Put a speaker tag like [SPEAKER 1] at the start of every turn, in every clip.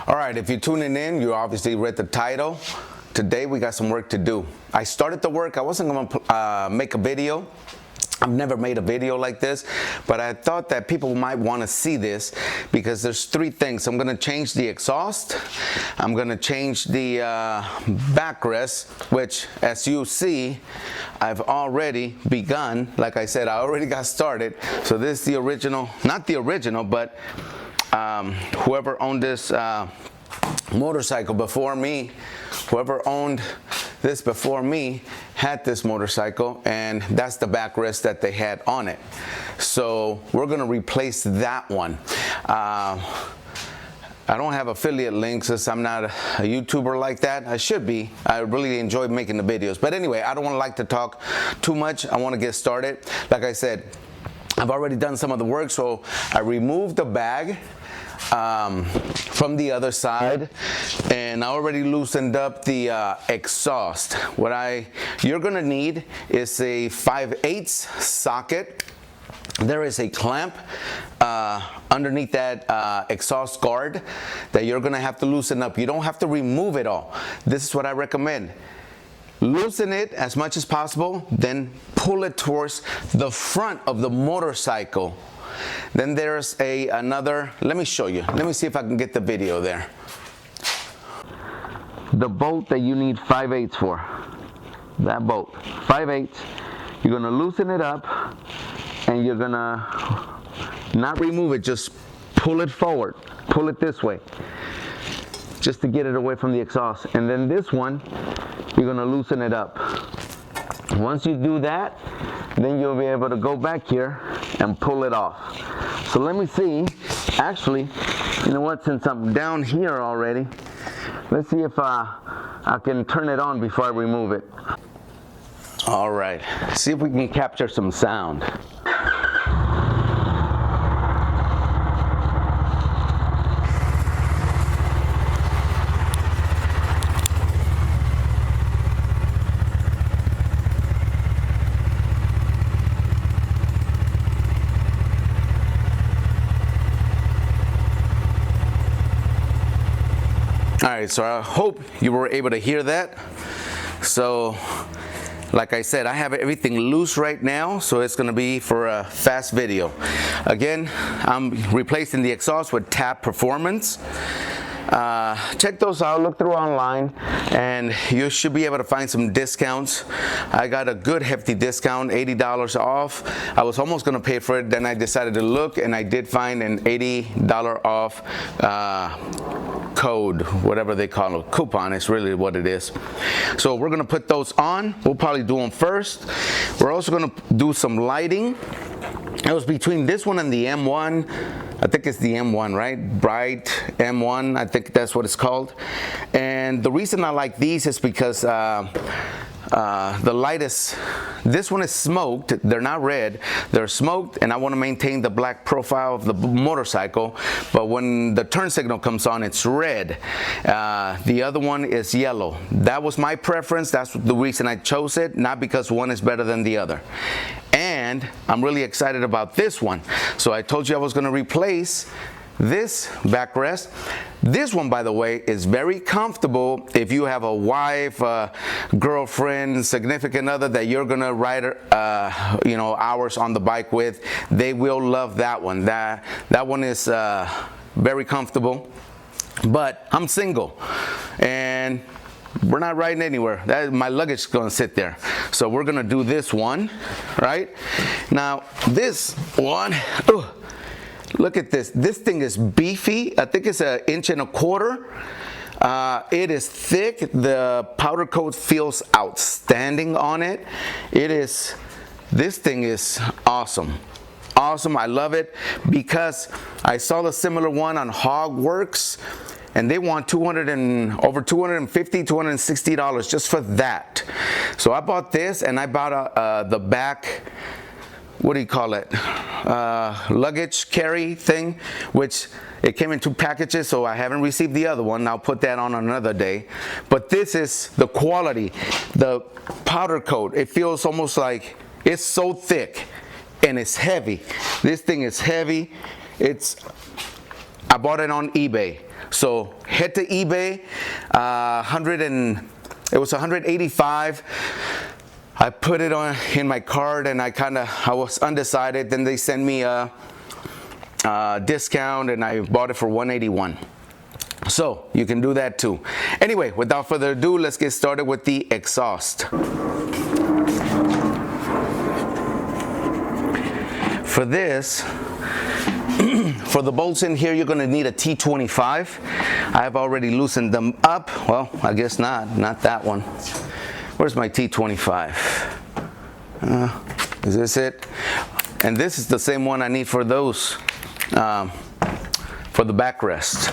[SPEAKER 1] All right, if you're tuning in, you obviously read the title. Today we got some work to do. I started the work. I wasn't going to make a video. I've never made a video like this, but I thought that people might want to see this because there's three things. I'm going to change the exhaust. I'm going to change the backrest, which, as you see, I've already begun. Like I said, I already got started. So this is the original, not the original, but whoever owned this motorcycle before me, whoever owned this before me had this motorcycle, and that's the backrest that they had on it. So we're gonna replace that one. I don't have affiliate links since I'm not a YouTuber like that. I should be. I really enjoy making the videos. But anyway, I don't want to talk too much. I want to get started. Like I said, I've already done some of the work, so I removed the bag from the other side, and I already loosened up the exhaust. What you're gonna need is a 5/8 socket. There is a clamp underneath that exhaust guard that you're gonna have to loosen up. You don't have to remove it all. This is what I recommend. Loosen it as much as possible, then pull it towards the front of the motorcycle. Then there's another, let me show you. Let me see if I can get the video there. The bolt that you need 5/8 for, that bolt, 5/8. You're gonna loosen it up and you're gonna not remove it, just pull it forward, pull it this way, just to get it away from the exhaust. And then this one, you're gonna loosen it up. Once you do that, then you'll be able to go back here and pull it off. So let me see, actually, you know what, since I'm down here already, let's see if I can turn it on before I remove it. All right, see if we can capture some sound. All right, so I hope you were able to hear that. So, like I said, I have everything loose right now, so it's gonna be for a fast video. Again, I'm replacing the exhaust with TabPerformance. Check those out, look through online, and you should be able to find some discounts. I got a good hefty discount, $80 off. I was almost gonna pay for it, then I decided to look, and I did find an $80 off code, whatever they call it, coupon is really what it is. So we're gonna put those on. We'll probably do them first. We're also gonna do some lighting. It was between this one and the M1. I think it's the M1, right? Bright M1, I think that's what it's called. And the reason I like these is because the light is, this one is smoked, they're not red, they're smoked, and I want to maintain the black profile of the motorcycle, but when the turn signal comes on, it's red. The other one is yellow. That was my preference, that's the reason I chose it, not because one is better than the other. And I'm really excited about this one. So I told you I was going to replace this backrest. This one, by the way, is very comfortable if you have a wife, girlfriend, significant other that you're gonna ride hours on the bike with. They will love that one. That one is very comfortable. But I'm single and we're not riding anywhere. My luggage is gonna sit there. So we're gonna do this one, right? Now this one, look at this. This thing is beefy. I think it's 1.25 inches. It is thick. The powder coat feels outstanding on it. This thing is awesome. Awesome. I love it because I saw the similar one on Hogworks, and they want over $250, $260 just for that. So I bought this, and I bought the back, what do you call it, luggage carry thing, which it came in 2 packages, so I haven't received the other one. I'll put that on another day. But this is the quality, the powder coat. It feels almost like it's so thick, and it's heavy. This thing is heavy. I bought it on eBay. So head to eBay, it was 185. I put it on in my cart, and I was undecided. Then they sent me a discount, and I bought it for 181. So you can do that too. Anyway, without further ado, let's get started with the exhaust. For this, for the bolts in here, you're going to need a T25. I've already loosened them up. Well, I guess not that one. Where's my T25? Is this it? And this is the same one I need for those, for the backrest.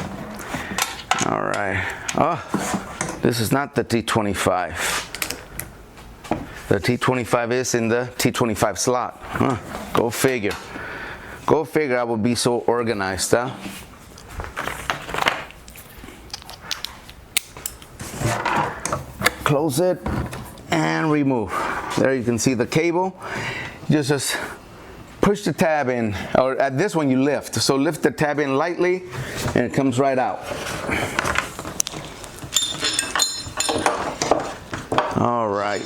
[SPEAKER 1] All right. Oh, this is not the T25. The T25 is in the T25 slot. Huh. Go figure. Go figure I would be so organized, huh? Close it and remove. There you can see the cable. Just push the tab in, or at this one you lift. So lift the tab in lightly and it comes right out. All right.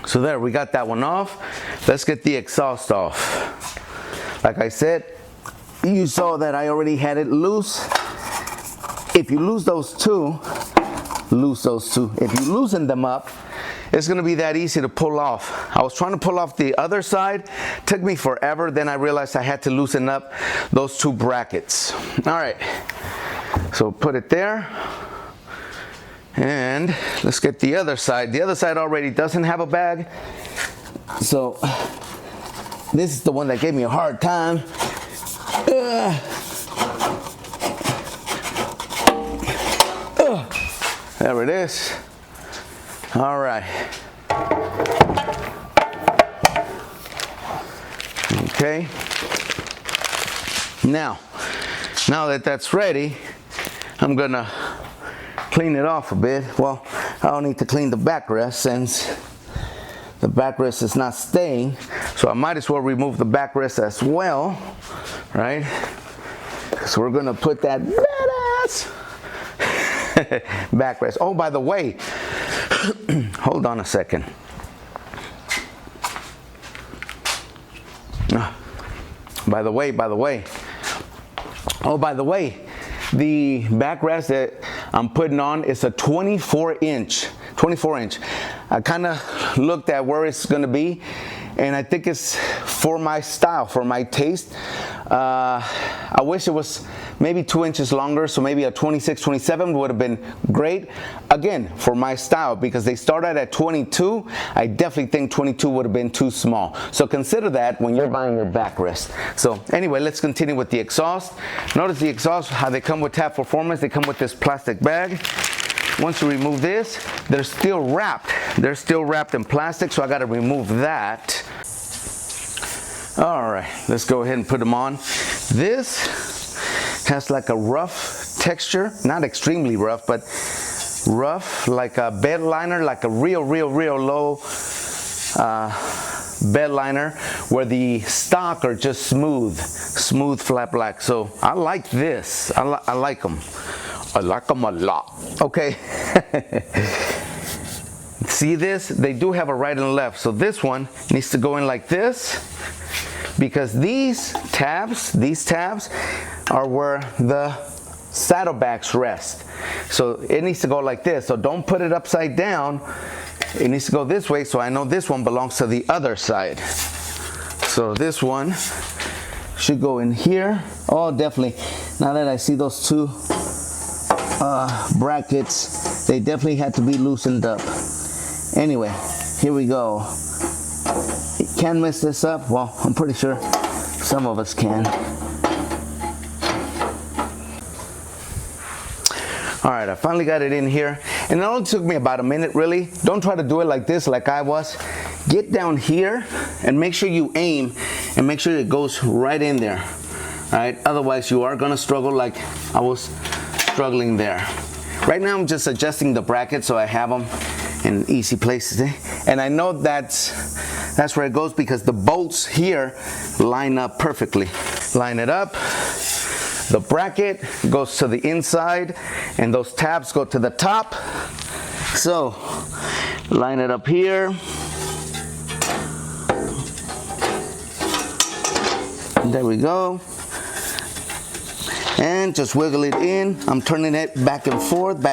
[SPEAKER 1] So there, we got that one off. Let's get the exhaust off. Like I said, you saw that I already had it loose. If you lose those two. If you loosen them up, it's gonna be that easy to pull off. I was trying to pull off the other side, took me forever, then I realized I had to loosen up those two brackets. All right, so put it there. And let's get the other side. The other side already doesn't have a bag. So this is the one that gave me a hard time. There it is. All right. Okay. Now that that's ready, I'm gonna clean it off a bit. Well, I don't need to clean the backrest since the backrest is not staying, so I might as well remove the backrest as well, right? So we're gonna put that badass backrest. Oh, by the way, hold on a second. By the way, the backrest that I'm putting on is a 24 inch. I kind of looked at where it's going to be, and I think it's for my style, for my taste. I wish it was maybe 2 inches longer, so maybe a 26, 27 would have been great. Again, for my style, because they started at 22. I definitely think 22 would have been too small. So consider that when you're buying your backrest. So anyway, let's continue with the exhaust. Notice the exhaust, how they come with TabPerformance. They come with this plastic bag. Once you remove this, they're still wrapped. They're still wrapped in plastic, so I got to remove that. All right, let's go ahead and put them on. This has like a rough texture, not extremely rough, but rough, like a bed liner, like a real low bed liner, where the stock are just smooth flat black. So I like this. I like them. I like them a lot. Okay. See this? They do have a right and a left. So this one needs to go in like this, because these tabs are where the saddlebags rest. So it needs to go like this. So don't put it upside down. It needs to go this way, so I know this one belongs to the other side. So this one should go in here. Oh, definitely. Now that I see those two brackets, they definitely had to be loosened up. Anyway, here we go. Can mess this up? Well, I'm pretty sure some of us can. All right, I finally got it in here, and it only took me about a minute, really. Don't try to do it like this, like I was. Get down here and make sure you aim and make sure it goes right in there. All right, otherwise you are gonna struggle like I was struggling there. Right now I'm just adjusting the bracket so I have them in easy places. And I know that's That's where it goes because the bolts here line up perfectly. Line it up. The bracket goes to the inside and those tabs go to the top. So line it up here. There we go. And just wiggle it in. I'm turning it back and forth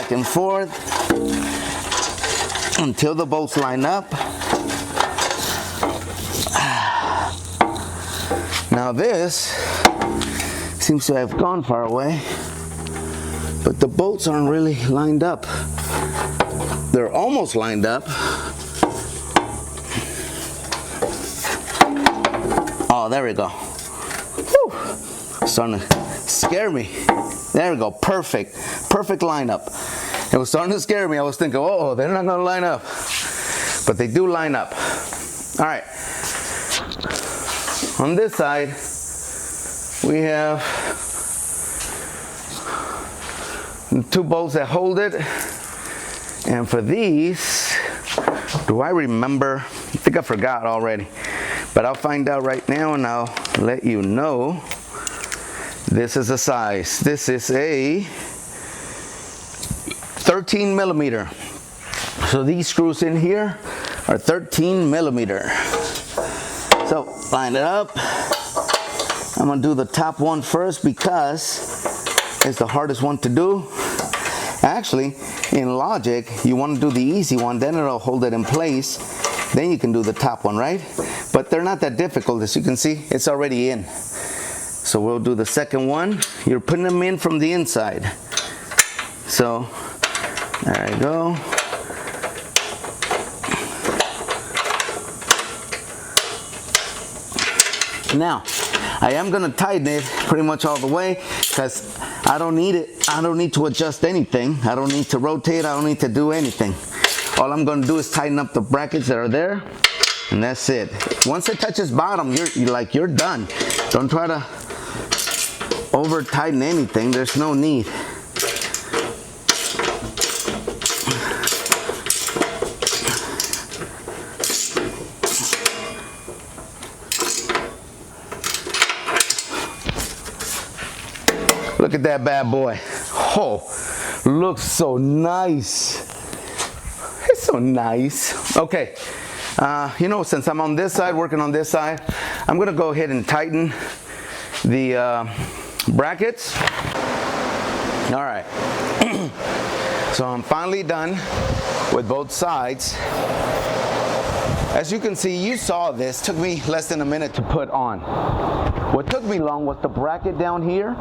[SPEAKER 1] until the bolts line up. Now this seems to have gone far away, but the bolts aren't really lined up. They're almost lined up. Oh, there we go. Whew. Starting to scare me. There we go, perfect lineup. It was starting to scare me. I was thinking, oh, they're not gonna line up. But they do line up. All right. On this side, we have 2 bolts that hold it. And for these, do I remember? I think I forgot already. But I'll find out right now and I'll let you know. This is a size. This is a 13 millimeter. So these screws in here are 13 millimeter. So line it up. I'm gonna do the top one first because it's the hardest one to do. Actually, in logic, you want to do the easy one, then it'll hold it in place. Then you can do the top one, right? But they're not that difficult. As you can see, it's already in. So we'll do the second one. You're putting them in from the inside. So there you go. Now, I am gonna tighten it pretty much all the way because I don't need it. I don't need to adjust anything. I don't need to rotate. I don't need to do anything. All I'm gonna do is tighten up the brackets that are there, and that's it. Once it touches bottom, you're done. Don't try to over tighten anything. There's no need. Look at that bad boy. Oh, looks so nice. It's so nice. Okay, you know, since I'm on this side, working on this side, I'm gonna go ahead and tighten the brackets. All right. So I'm finally done with both sides. As you can see, you saw this. Took me less than a minute to put on. What took me long was the bracket down here.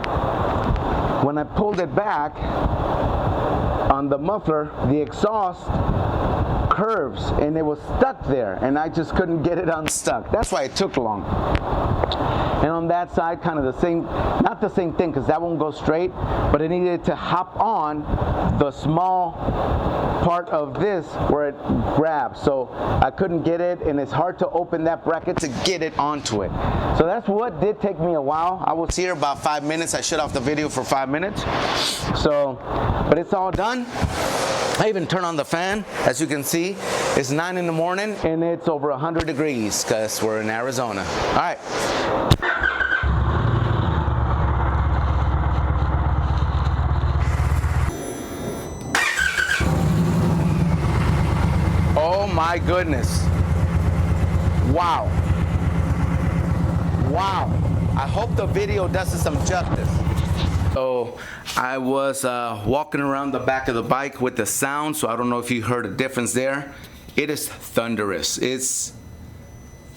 [SPEAKER 1] When I pulled it back on the muffler, the exhaust curves and it was stuck there and I just couldn't get it unstuck. That's why it took long. And on that side, kind of the same, not the same thing because that won't go straight, but it needed to hop on the small part of this where it grabs. So I couldn't get it, and it's hard to open that bracket to get it onto it. So that's what did take me a while. I was here about 5 minutes. I shut off the video for 5 minutes. So, but it's all done. I even turned on the fan. As you can see, it's 9 in the morning and it's over 100 degrees because we're in Arizona. All right. Oh my goodness. Wow. Wow. I hope the video does us some justice. So I was walking around the back of the bike with the sound, so I don't know if you heard a difference there. It is thunderous. This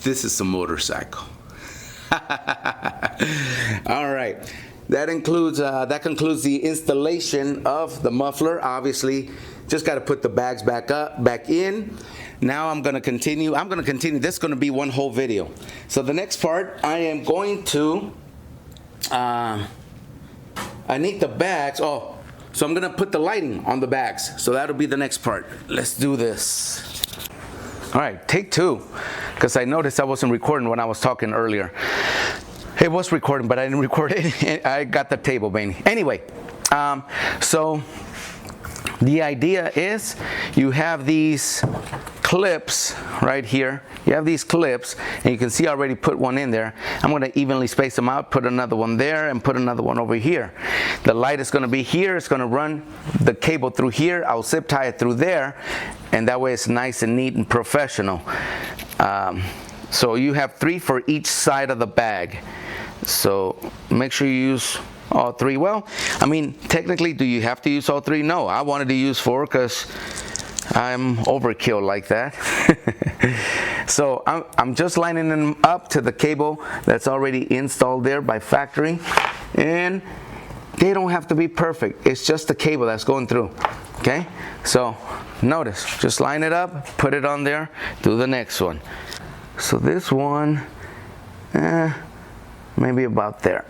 [SPEAKER 1] is a motorcycle. All right. That concludes the installation of the muffler. Obviously, just got to put the bags back in. Now I'm going to continue. This is going to be one whole video. So the next part, I am going to I need the bags. Oh, so I'm gonna put the lighting on the bags. So that'll be the next part. Let's do this. All right, take 2, because I noticed I wasn't recording when I was talking earlier. It was recording, but I didn't record it. I got the table banging. Anyway, so the idea is you have these clips right here. You have these clips, and you can see I already put one in there. I'm going to evenly space them out, put another one there, and put another one over here. The light is going to be here. It's going to run the cable through here. I'll zip tie it through there, and that way it's nice and neat and professional. So you have 3 for each side of the bag. So make sure you use all 3. Well, I mean, technically, do you have to use all 3? No, I wanted to use 4 because I'm overkill like that. So I'm just lining them up to the cable that's already installed there by factory, and they don't have to be perfect. It's just the cable that's going through. Okay, so notice, just line it up, put it on there, do the next one. So this one, maybe about there.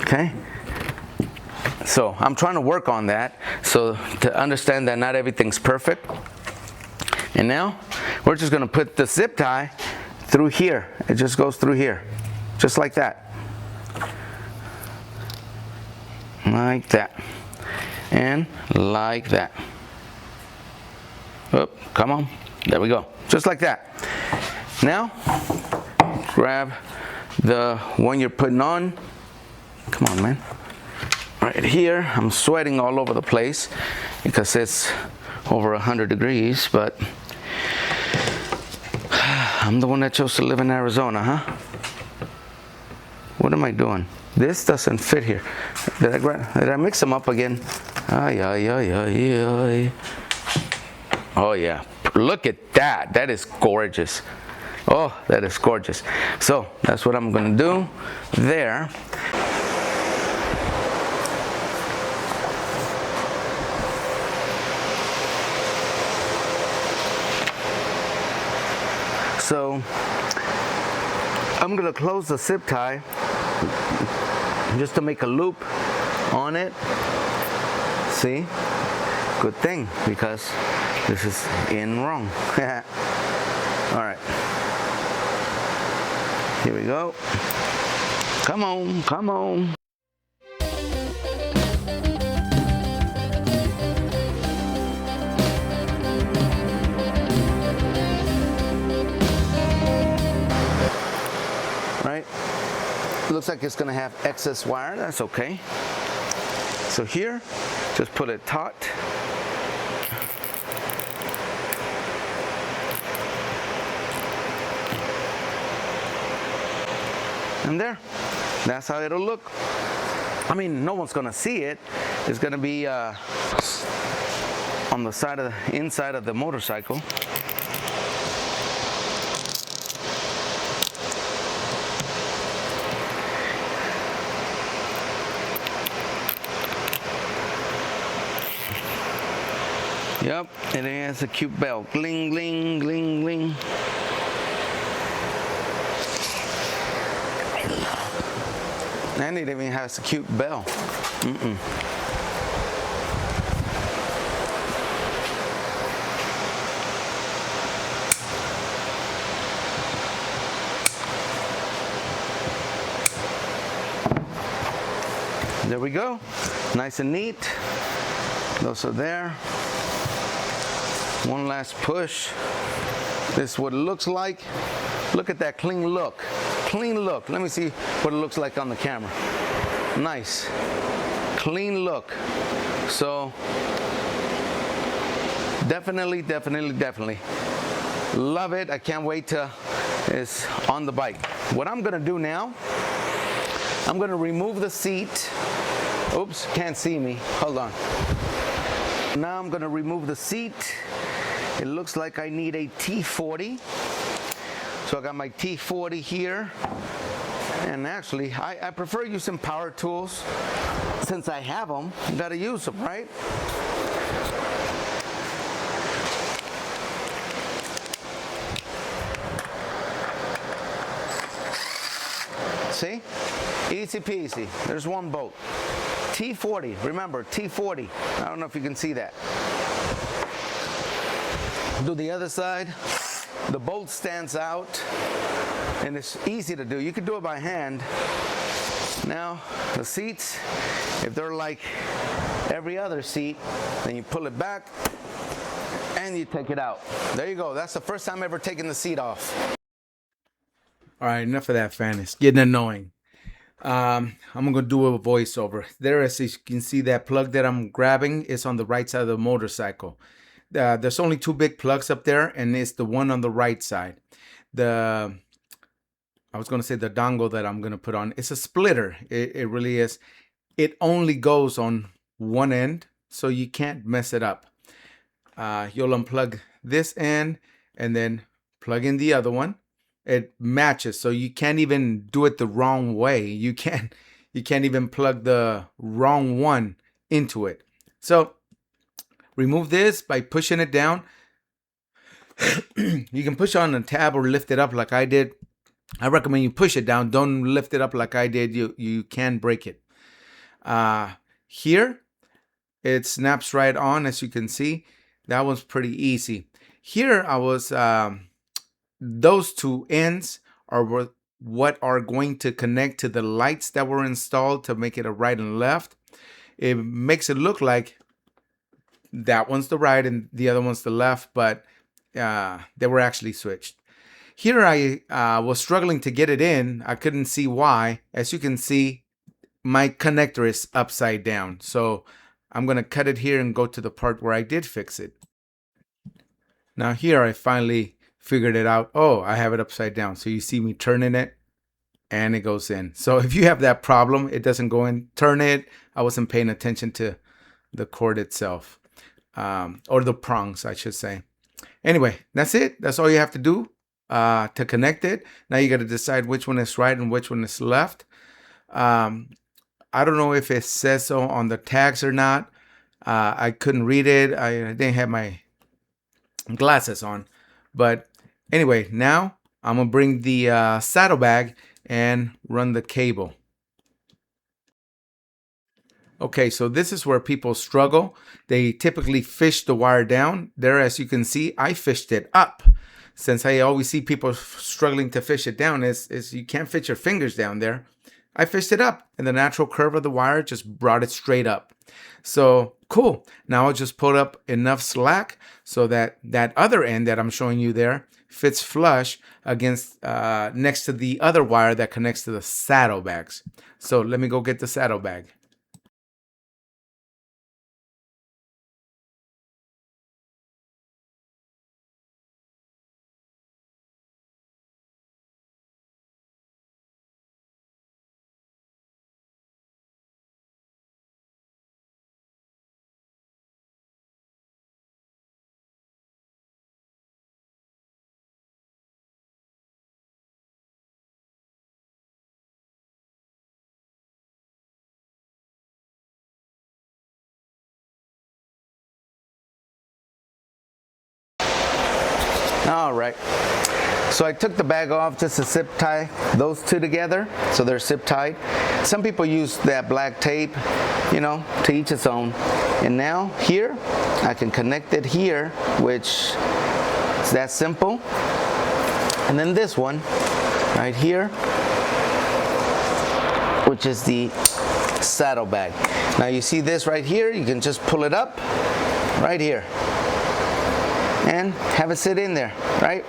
[SPEAKER 1] Okay, so I'm trying to work on that, so to understand that not everything's perfect. And now we're just going to put the zip tie through here. It just goes through here, just like that, like that, and like that. Oh, come on, there we go, just like that. Now grab the one you're putting on. Come on, man. Right here, I'm sweating all over the place because it's over 100 degrees, but I'm the one that chose to live in Arizona, huh? What am I doing? This doesn't fit here. Did I mix them up again? Ay, ay, ay, ay, ay. Oh yeah, look at that. That is gorgeous. Oh, that is gorgeous. So that's what I'm gonna do there. So I'm gonna close the zip tie just to make a loop on it. See? Good thing, because this is in wrong. All right. Here we go. Come on, come on. Right? Looks like it's gonna have excess wire. That's okay. So here, just put it taut. And there, that's how it'll look. I mean, no one's gonna see it. It's gonna be on the side of the inside of the motorcycle. Yep, and it has a cute bell. Gling, gling, gling, gling. And it even has a cute bell. There we go. Nice and neat. Those are there. One last push. This is what it looks like. Look at that clean look. Clean look. Let me see what it looks like on the camera. Nice. Clean look. So definitely, definitely, definitely. Love it. I can't wait till it's on the bike. What I'm gonna do now, I'm gonna remove the seat. Oops, can't see me. Hold on. Now I'm gonna remove the seat. It looks like I need a T40. So I got my T40 here. And actually, I prefer using power tools. Since I have them, you gotta use them, right? See? Easy peasy. There's one bolt. T40, remember, T40. I don't know if you can see that. Do the other side. The bolt stands out, and it's easy to do. You can do it by hand. Now, the seats, if they're like every other seat, then you pull it back, and you take it out. There you go. That's the first time ever taking the seat off.
[SPEAKER 2] All right, enough of that, fan. It's getting annoying. I'm gonna do a voiceover. There, as you can see, that plug that I'm grabbing is on the right side of the motorcycle. There's only two big plugs up there, and it's the one on the right side. I was gonna say the dongle that I'm gonna put on. It's a splitter. It really is. It only goes on one end, so you can't mess it up. You'll unplug this end and then plug in the other one. It matches, so you can't even do it the wrong way. You can't even plug the wrong one into it. So remove this by pushing it down. You can push on a tab or lift it up like I did. I recommend you push it down. Don't lift it up like I did. You can break it. Here, it snaps right on, as you can see. That one's pretty easy. Here, those two ends are what are going to connect to the lights that were installed to make it a right and left. It makes it look like that one's the right and the other one's the left, but they were actually switched. Here I was struggling to get it in. I couldn't see why. As you can see, my connector is upside down. So I'm going to cut it here and go to the part where I did fix it. Now here I finally figured it out. Oh, I have it upside down. So you see me turning it and it goes in. So if you have that problem, it doesn't go in, turn it. I wasn't paying attention to the cord itself, or the prongs, I should say. Anyway, that's it. That's all you have to do to connect it. Now you got to decide which one is right and which one is left. I don't know if it says so on the tags or not. I couldn't read it. I didn't have my glasses on. But anyway, now I'm going to bring the saddlebag and run the cable. Okay, so this is where people struggle. They typically fish the wire down. There, as you can see, I fished it up. Since I always see people struggling to fish it down, is you can't fit your fingers down there. I fished it up, and the natural curve of the wire just brought it straight up. So cool. Now I'll just put up enough slack so that that other end that I'm showing you there fits flush against next to the other wire that connects to the saddlebags. So let me go get the saddlebag.
[SPEAKER 1] All right. So I took the bag off just to zip tie those two together so they're zip tied. Some people use that black tape, you know, to each its own. And now here I can connect it here, which is that simple. And then this one right here, which is the saddlebag. Now you see this right here, you can just pull it up right here and have it sit in there, right?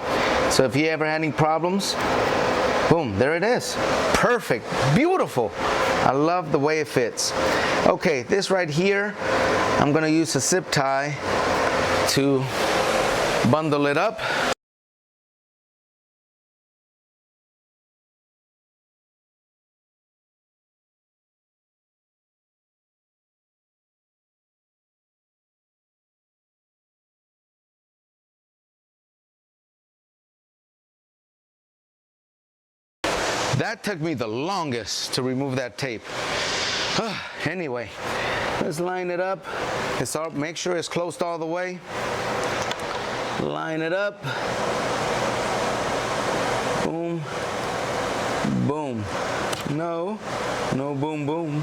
[SPEAKER 1] So if you ever had any problems, boom, there it is. Perfect, beautiful. I love the way it fits. Okay, this right here, I'm gonna use a zip tie to bundle it up. That took me the longest to remove that tape. Anyway, let's line it up. Make sure it's closed all the way. Line it up. Boom. Boom. No boom boom.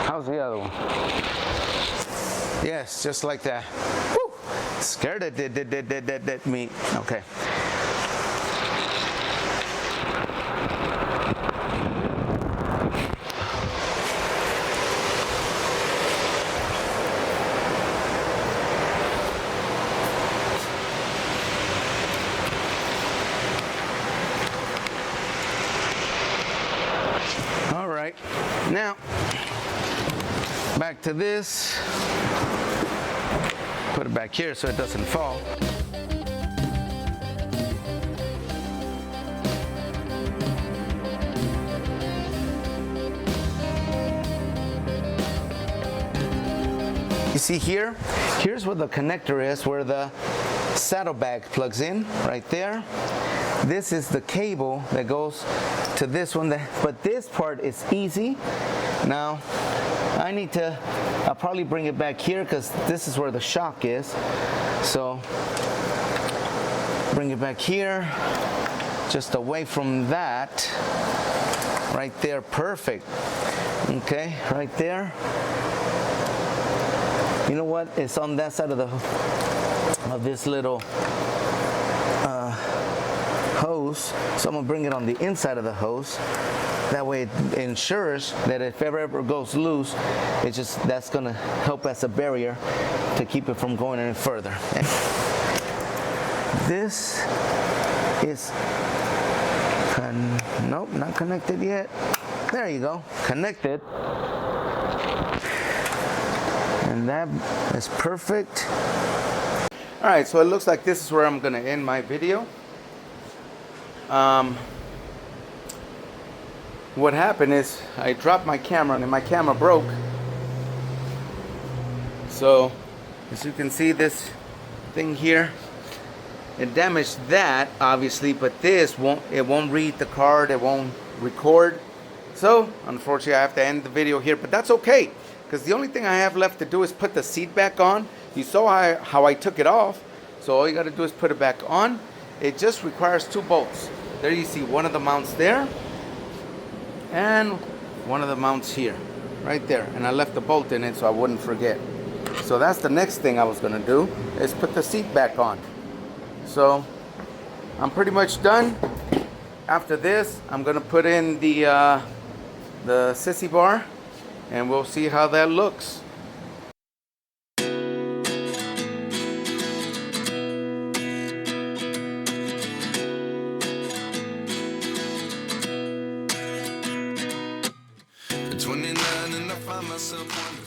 [SPEAKER 1] How's the other one? Yes, just like that. Woo! Scared it did me. Okay. back to this. Put it back here so it doesn't fall. You see here? Here's where the connector is, where the saddlebag plugs in, right there. This is the cable that goes to this one, but this part is easy. Now, I'll probably bring it back here because this is where the shock is. So, bring it back here, just away from that. Right there, perfect. Okay, right there. You know what? It's on that side of this little hose. So I'm gonna bring it on the inside of the hose. That way it ensures that if it ever goes loose, that's gonna help as a barrier to keep it from going any further. This is, nope, not connected yet. There you go, connected. And that is perfect. All right, so it looks like this is where I'm gonna end my video. What happened is I dropped my camera and my camera broke. So as you can see, this thing here, it damaged that obviously, but it won't read the card, it won't record. So unfortunately I have to end the video here, but that's okay, because the only thing I have left to do is put the seat back on. You saw how I took it off, so all you got to do is put it back on. It just requires 2 bolts. There you see one of the mounts there, and one of the mounts here, right there. And I left the bolt in it so I wouldn't forget. So that's the next thing I was gonna do, is put the seat back on. So I'm pretty much done. After this, I'm gonna put in the Sissy bar, and we'll see how that looks. At 29 and I find myself wondering